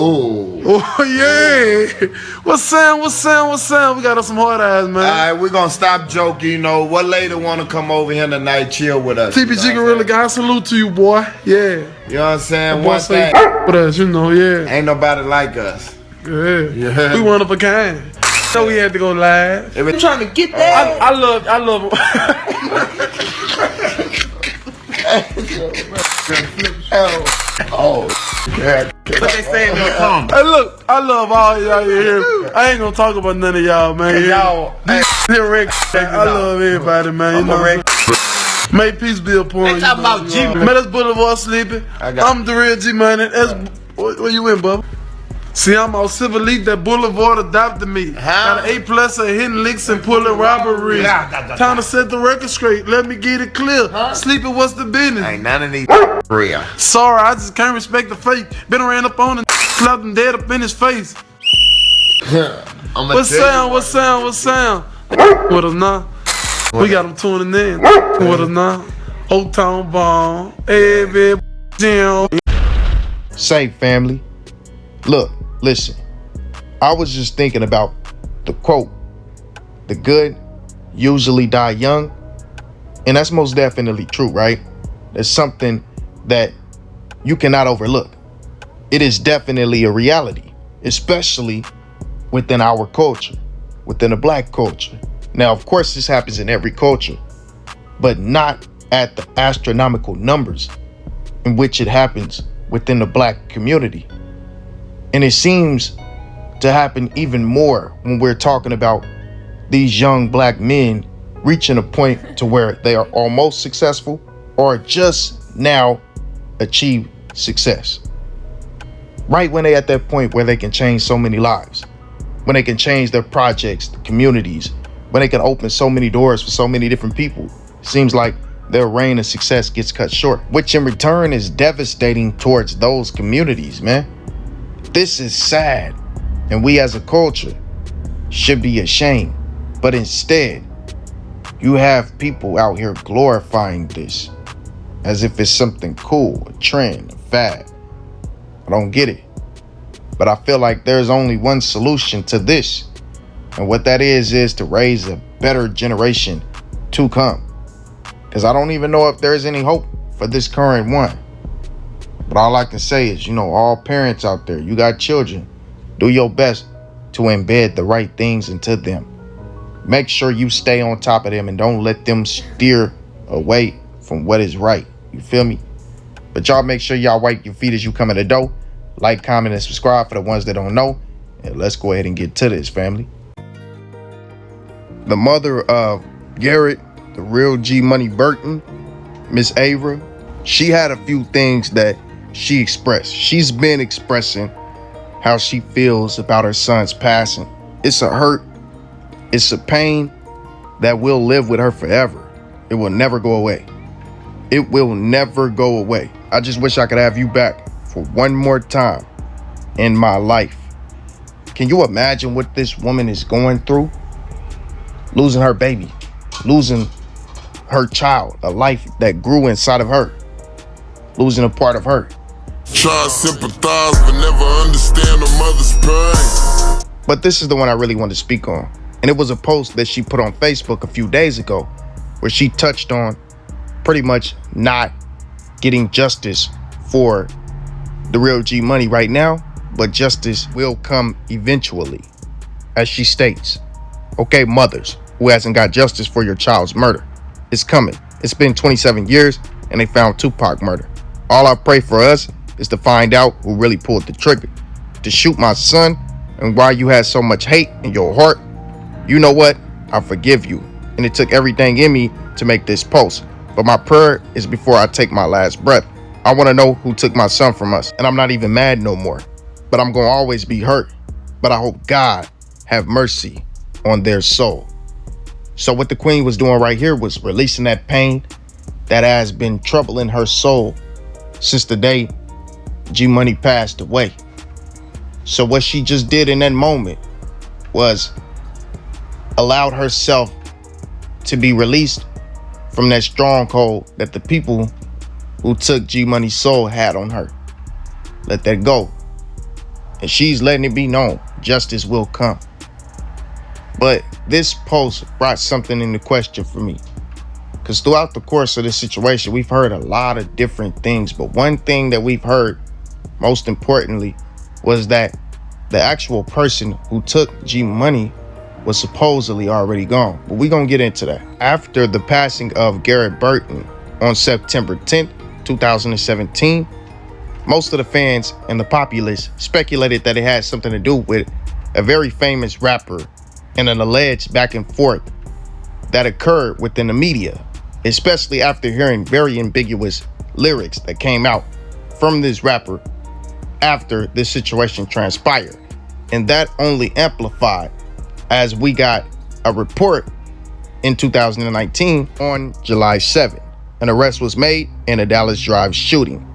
Oh, yeah. What's up? We got us some hard eyes, man. All right, we're going to stop joking, you know. What lady want to come over here tonight, chill with us? TPG Gorilla Guy, salute to you, boy. Yeah. You know what I'm saying? One thing with us, you know, yeah. Ain't nobody like us. Yeah. We one of a kind. So we had to go live. I'm trying to get that. I love Yeah. What they say in the comments. Hey, look, I love all y'all here. I ain't gonna talk about none of y'all, man. Y'all, I love everybody, man. You know, may peace be upon you. They talking about G, man. Man, that's Boulevard Sleeping. I'm Dareal Geemoney. That's where you in, bubba? See, I'm on Civil Elite. That Boulevard adopted me. Got an A+ of hitting licks and pulling robberies. Time to set the record straight. Let me get it clear. Sleeping, what's the business? ain't none of these real. Sorry, I just can't respect the fate. Been ran up on and slapped him dead up in his face. What sound? With us now. We got them tuning in. With us now. Old Town Bomb. Hey, Jim. Say, family. Look, listen. I was just thinking about the quote, "The good usually die young." And that's most definitely true, right? There's something that you cannot overlook. It is definitely a reality, especially within our culture, within the black culture. Now, of course, this happens in every culture, but not at the astronomical numbers in which it happens within the black community. And it seems to happen even more when we're talking about these young black men reaching a point to where they are almost successful or just now achieve success. Right when they at that point where they can change so many lives, when they can change their projects, the communities, when they can open so many doors for so many different people, it seems like their reign of success gets cut short, which in return is devastating towards those communities, man. This is sad, and we as a culture should be ashamed. But instead, you have people out here glorifying this as if it's something cool, a trend, a fad. I don't get it. But I feel like there's only one solution to this. And what that is to raise a better generation to come. Because I don't even know if there's any hope for this current one. But all I can say is, you know, all parents out there, you got children, do your best to embed the right things into them. Make sure you stay on top of them and don't let them steer away from what is right. You feel me? But y'all make sure y'all wipe your feet as you come in the door. Like, comment, and subscribe for the ones that don't know. And let's go ahead and get to this, family. The mother of Garrett, the real Geemoney Burton, Miss Avra, she had a few things that she expressed. She's been expressing how she feels about her son's passing. It's a hurt. It's a pain that will live with her forever. It will never go away. It will never go away. I just wish I could have you back for one more time in my life. Can you imagine what this woman is going through? Losing her baby, losing her child, a life that grew inside of her, losing a part of her. Try to sympathize, but never understand a mother's pain. But this is the one I really want to speak on. And it was a post that she put on Facebook a few days ago where she touched on pretty much not getting justice for the real Geemoney right now, but justice will come eventually. As she states, okay, mothers who hasn't got justice for your child's murder, it's coming. It's been 27 years and they found Tupac murder. All I pray for us is to find out who really pulled the trigger to shoot my son, and why you had so much hate in your heart. You know what? I forgive you. And it took everything in me to make this post. But my prayer is before I take my last breath, I want to know who took my son from us. And I'm not even mad no more. But I'm going to always be hurt. But I hope God have mercy on their soul. So what the queen was doing right here was releasing that pain that has been troubling her soul since the day Geemoney passed away. So what she just did in that moment was allowed herself to be released from that stronghold that the people who took Geemoney's soul had on her. Let that go. and she's letting it be known justice will come. But this post brought something into question for me, because throughout the course of this situation, we've heard a lot of different things, but one thing that we've heard most importantly was that the actual person who took Geemoney was supposedly already gone. But we're gonna get into that. After the passing of Garrett Burton on September 10th, 2017, most of the fans and the populace speculated that it had something to do with a very famous rapper and an alleged back and forth that occurred within the media, especially after hearing very ambiguous lyrics that came out from this rapper after this situation transpired. And that only amplified as we got a report in 2019 on July 7th. An arrest was made in a Dallas Drive shooting.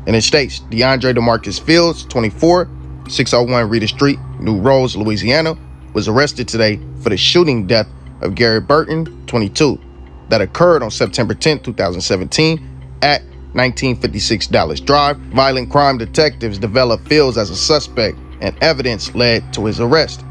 And it states, DeAndre DeMarcus Fields, 24, 601 Rita Street, New Roads, Louisiana, was arrested today for the shooting death of Garrett Burton, 22, that occurred on September 10, 2017 at 1956 Dallas Drive. Violent crime detectives developed Fields as a suspect, and evidence led to his arrest.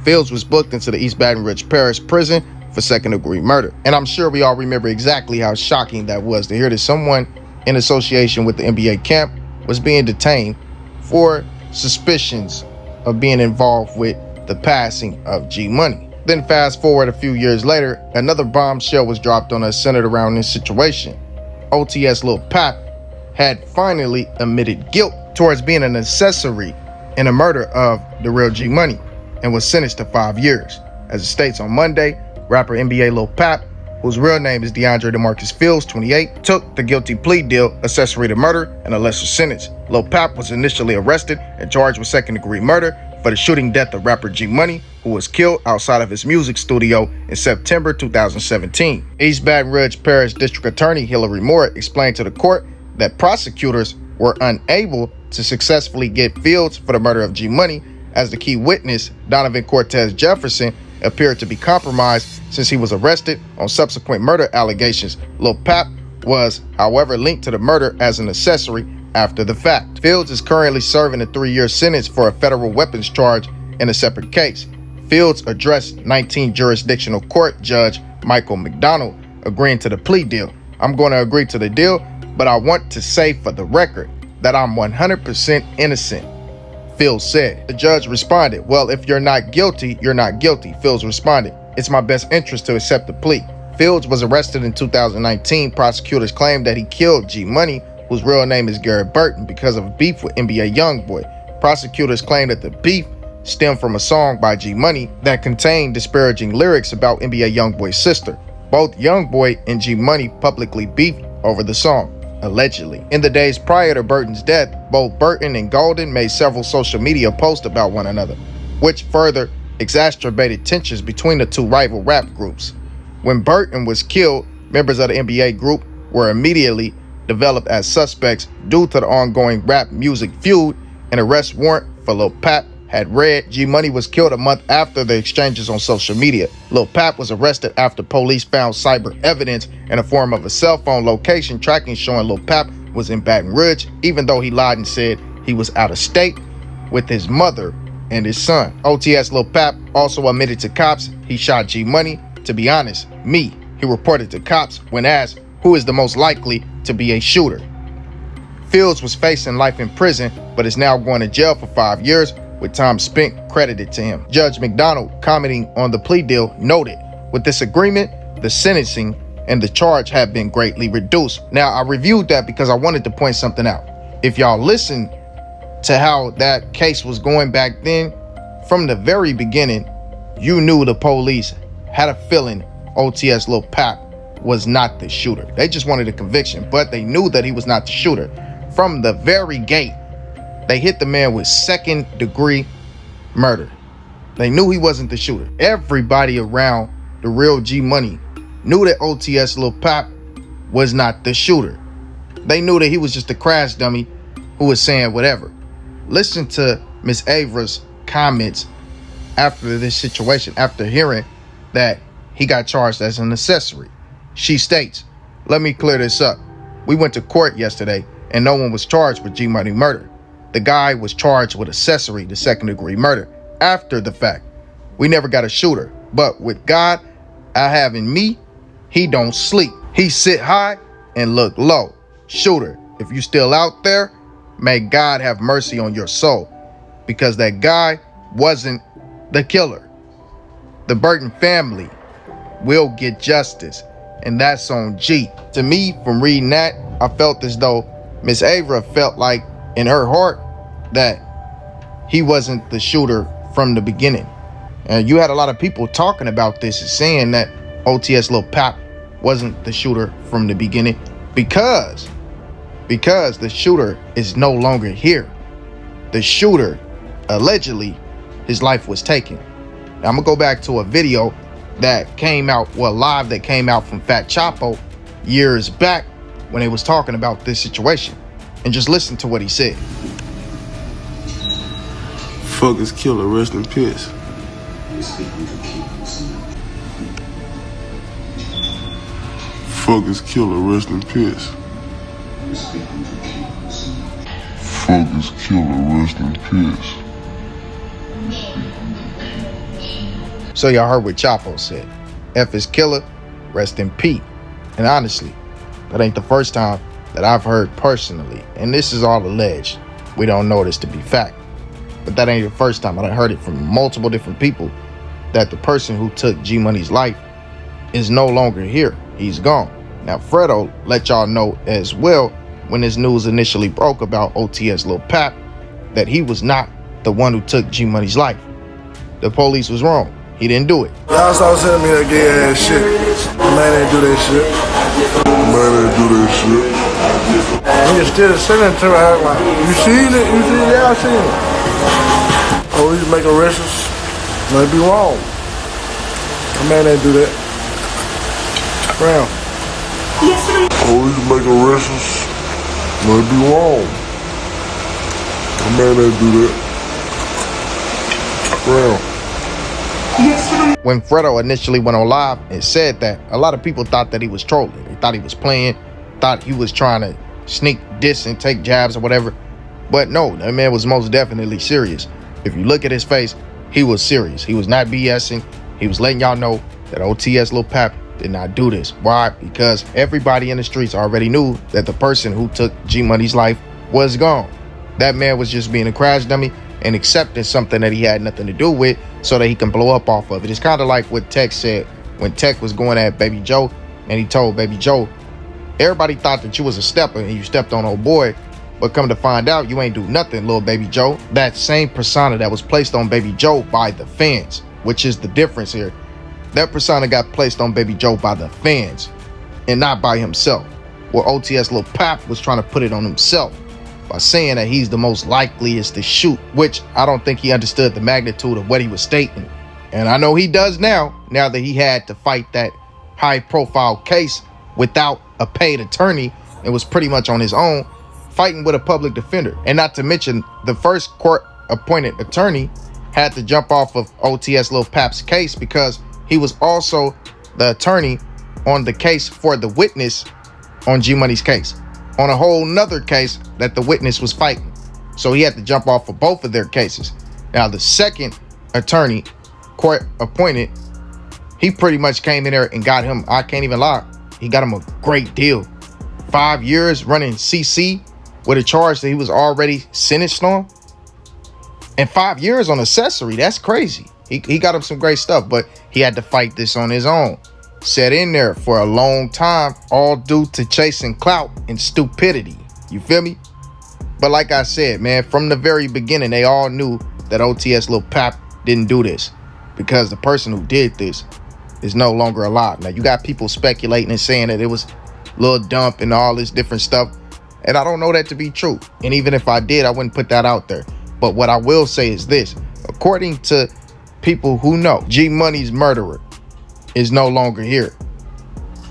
Fields was booked into the East Baton Rouge Parish Prison for second-degree murder. And I'm sure we all remember exactly how shocking that was to hear that someone in association with the NBA camp was being detained for suspicions of being involved with the passing of Geemoney. Then fast forward a few years later, another bombshell was dropped on us centered around this situation. OTS Lil Pap had finally admitted guilt towards being an accessory in the murder of Dareal Geemoney and was sentenced to 5 years. As it states on Monday, rapper NBA Lil Pap, whose real name is DeAndre DeMarcus Fields, 28, took the guilty plea deal, accessory to murder, and a lesser sentence. Lil Pap was initially arrested and charged with second-degree murder for the shooting death of rapper Geemoney, who was killed outside of his music studio in September 2017. East Baton Rouge Parish District Attorney Hillary Moore explained to the court that prosecutors were unable to successfully get Fields for the murder of Geemoney, as the key witness, Donovan Cortez Jefferson, appeared to be compromised since he was arrested on subsequent murder allegations. Lil Pap was, however, linked to the murder as an accessory after the fact. Fields is currently serving a 3-year sentence for a federal weapons charge in a separate case. Fields addressed 19 jurisdictional court judge Michael McDonald, agreeing to the plea deal. I'm going to agree to the deal, but I want to say for the record that I'm 100% innocent, Fields said. The judge responded, well, if you're not guilty, you're not guilty. Fields responded, it's my best interest to accept the plea. Fields was arrested in 2019. Prosecutors claimed that he killed Geemoney, whose real name is Garrett Burton, because of beef with NBA Youngboy. Prosecutors claimed that the beef stemmed from a song by Geemoney that contained disparaging lyrics about NBA Youngboy's sister. Both Youngboy and Geemoney publicly beefed over the song, allegedly. In the days prior to Burton's death, both Burton and Golden made several social media posts about one another, which further exacerbated tensions between the two rival rap groups. When Burton was killed, members of the NBA group were immediately developed as suspects due to the ongoing rap music feud. An arrest warrant for Lil Pap had read Geemoney was killed a month after the exchanges on social media. Lil Pap was arrested after police found cyber evidence in the form of a cell phone location tracking showing Lil Pap was in Baton Rouge, even though he lied and said he was out of state with his mother and his son. OTS Lil Pap also admitted to cops he shot Geemoney. To be honest, me, he reported to cops when asked who is the most likely to be a shooter. Fields was facing life in prison, but is now going to jail for 5 years, with time spent credited to him. Judge McDonald, commenting on the plea deal, noted, with this agreement, the sentencing and the charge have been greatly reduced. Now, I reviewed that because I wanted to point something out. If y'all listen to how that case was going back then, from the very beginning, you knew the police had a feeling OTS Lil Pap was not the shooter. They just wanted a conviction, but they knew that he was not the shooter. From the very gate, they hit the man with second-degree murder. They knew he wasn't the shooter. Everybody around Dareal Geemoney knew that OTS Lil Pap was not the shooter. They knew that he was just a crash dummy who was saying whatever. Listen to Miss Avra's comments after this situation, after hearing that he got charged as an accessory. She states, let me clear this up. We went to court yesterday and no one was charged with Geemoney murder. the guy was charged with accessory to second-degree murder after the fact. We never got a shooter, but with God I have in me, he don't sleep. He sit high and look low. Shooter, if you still out there, may God have mercy on your soul, because that guy wasn't the killer. The Burton family will get justice, and that's on G. To me, from reading that, I felt as though Miss Avra felt like in her heart that he wasn't the shooter from the beginning. And you had a lot of people talking about this and saying that OTS Lil Pap wasn't the shooter from the beginning because the shooter is no longer here. The shooter, allegedly, his life was taken. Now, I'm gonna go back to a video that came out, live that came out from Fat Chapo years back when they was talking about this situation, and just listen to what he said. Fuck his killer, rest in peace. Fuck his killer, rest in peace. Fuck his killer, rest in peace. So y'all heard what Chapo said. F his killer, rest in peace. And honestly, that ain't the first time that I've heard personally, and this is all alleged. We don't know this to be fact. But that ain't the first time. I heard it from multiple different people that the person who took G-Money's life is no longer here. He's gone. Now, Fredo let y'all know as well when this news initially broke about OTS Lil Pap that he was not the one who took G-Money's life. The police was wrong. He didn't do it. Y'all started sending me that gay ass shit. Man ain't do that shit. Man ain't do that shit. He still sending it to her like, you seen it? You seen it? Yeah, I seen it. Police make arrests. Might be wrong. The man ain't do that. Brown. Police make arrests. Might be wrong. A man ain't do that. Brown. When Fredo initially went on live and said that, a lot of people thought that he was trolling. They thought he was playing, thought he was trying to sneak diss and take jabs or whatever. But no, that man was most definitely serious. If you look at his face, he was serious. He was not BSing. He was letting y'all know that OTS Lil Pap did not do this. Why? Because everybody in the streets already knew that the person who took G-Money's life was gone. That man was just being a crash dummy and accepting something that he had nothing to do with so that he can blow up off of it. It's kind of like what Tech said when Tech was going at Baby Joe, and he told Baby Joe, everybody thought that you was a stepper and you stepped on old boy, but come to find out you ain't do nothing, little Baby Joe. That same persona that was placed on Baby Joe by the fans, which is the difference here. That persona got placed on Baby Joe by the fans and not by himself. Where OTS Lil Pap was trying to put it on himself by saying that he's the most likeliest to shoot, which I don't think he understood the magnitude of what he was stating. And I know he does now that he had to fight that high-profile case without a paid attorney and was pretty much on his own, fighting with a public defender. And not to mention, the first court-appointed attorney had to jump off of OTS Lil Pap's case because he was also the attorney on the case for the witness on G-Money's case, on a whole nother case that the witness was fighting. So he had to jump off of both of their cases. Now, the second attorney, court appointed, he pretty much came in there and got him, I can't even lie, he got him a great deal. 5 years running CC with a charge that he was already sentenced on. And 5 years on accessory, that's crazy. He got him some great stuff, but he had to fight this on his own. Sat in there for a long time, all due to chasing clout and stupidity. You feel me? But like I said, man, from the very beginning, they all knew that OTS Lil Pap didn't do this because the person who did this is no longer alive. Now, you got people speculating and saying that it was Lil Dump and all this different stuff, and I don't know that to be true. And even if I did, I wouldn't put that out there. But what I will say is this. According to people who know, G-Money's murderer is no longer here.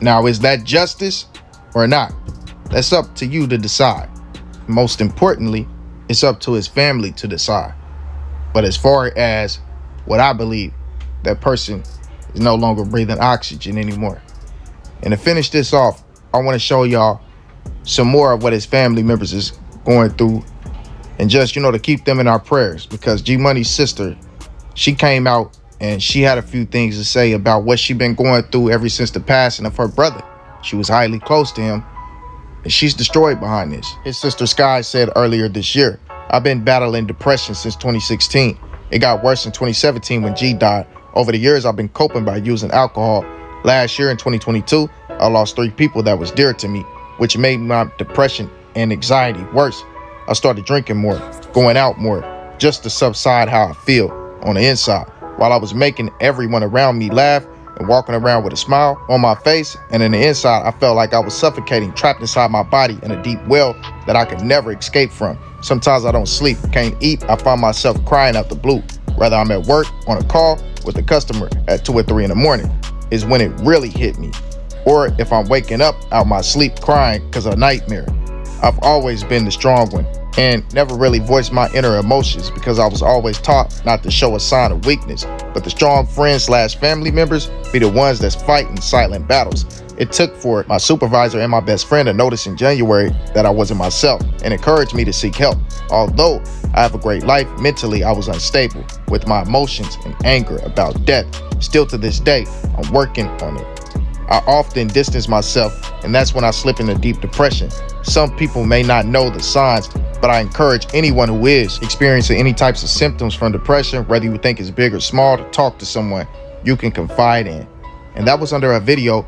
Now, is that justice or not? That's up to you to decide. Most importantly, it's up to his family to decide. But as far as what I believe, that person is no longer breathing oxygen anymore. And to finish this off, I want to show y'all some more of what his family members is going through And just, to keep them in our prayers, because G-Money's sister, she came out and she had a few things to say about what she been going through ever since the passing of her brother. She was highly close to him, and she's destroyed behind this. His sister Sky said earlier this year, "I've been battling depression since 2016. It got worse in 2017 when G died. Over the years, I've been coping by using alcohol. Last year in 2022, I lost 3 people that was dear to me, which made my depression and anxiety worse. I started drinking more, going out more, just to subside how I feel on the inside. While I was making everyone around me laugh and walking around with a smile on my face, and in the inside, I felt like I was suffocating, trapped inside my body in a deep well that I could never escape from. Sometimes I don't sleep, can't eat. I find myself crying out the blue. Whether I'm at work, on a call with a customer at 2 or 3 in the morning is when it really hit me. Or if I'm waking up out my sleep crying because of a nightmare. I've always been the strong one and never really voiced my inner emotions because I was always taught not to show a sign of weakness. But the strong friends/family members be the ones that's fighting silent battles. It took for my supervisor and my best friend to notice in January that I wasn't myself and encouraged me to seek help. Although I have a great life, mentally I was unstable with my emotions and anger about death. Still to this day, I'm working on it. I often distance myself, and that's when I slip into deep depression. Some people may not know the signs, but I encourage anyone who is experiencing any types of symptoms from depression, whether you think it's big or small, to talk to someone you can confide in. And that was under a video,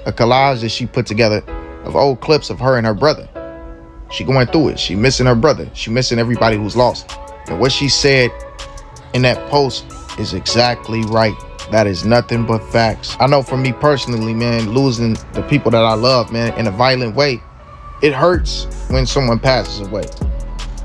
a collage that she put together of old clips of her and her brother. She going through it. She missing her brother. She missing everybody who's lost. And what she said in that post is exactly right. That is nothing but facts. I know for me personally, man, losing the people that I love, man, in a violent way, it hurts when someone passes away.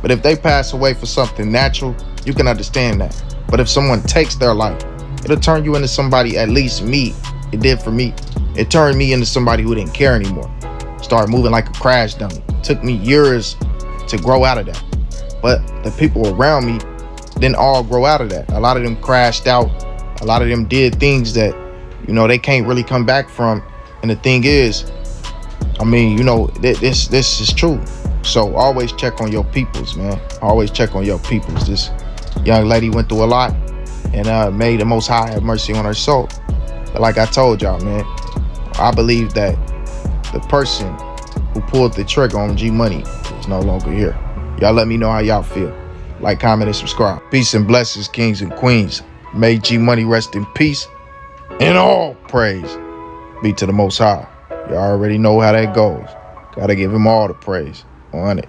But if they pass away for something natural, you can understand that. But if someone takes their life, it'll turn you into somebody, at least me, it did for me. It turned me into somebody who didn't care anymore. Started moving like a crash dummy. It took me years to grow out of that. But the people around me didn't all grow out of that. A lot of them crashed out. A lot of them did things that, they can't really come back from. And the thing is, this is true. So always check on your peoples, man. Always check on your peoples. This young lady went through a lot and made the Most High have mercy on her soul. But like I told y'all, man, I believe that the person who pulled the trigger on G-Money is no longer here. Y'all let me know how y'all feel. Like, comment, and subscribe. Peace and blessings, kings and queens. May G-Money rest in peace, and all praise be to the Most High. Y'all already know how that goes. Gotta give him all the praise on it.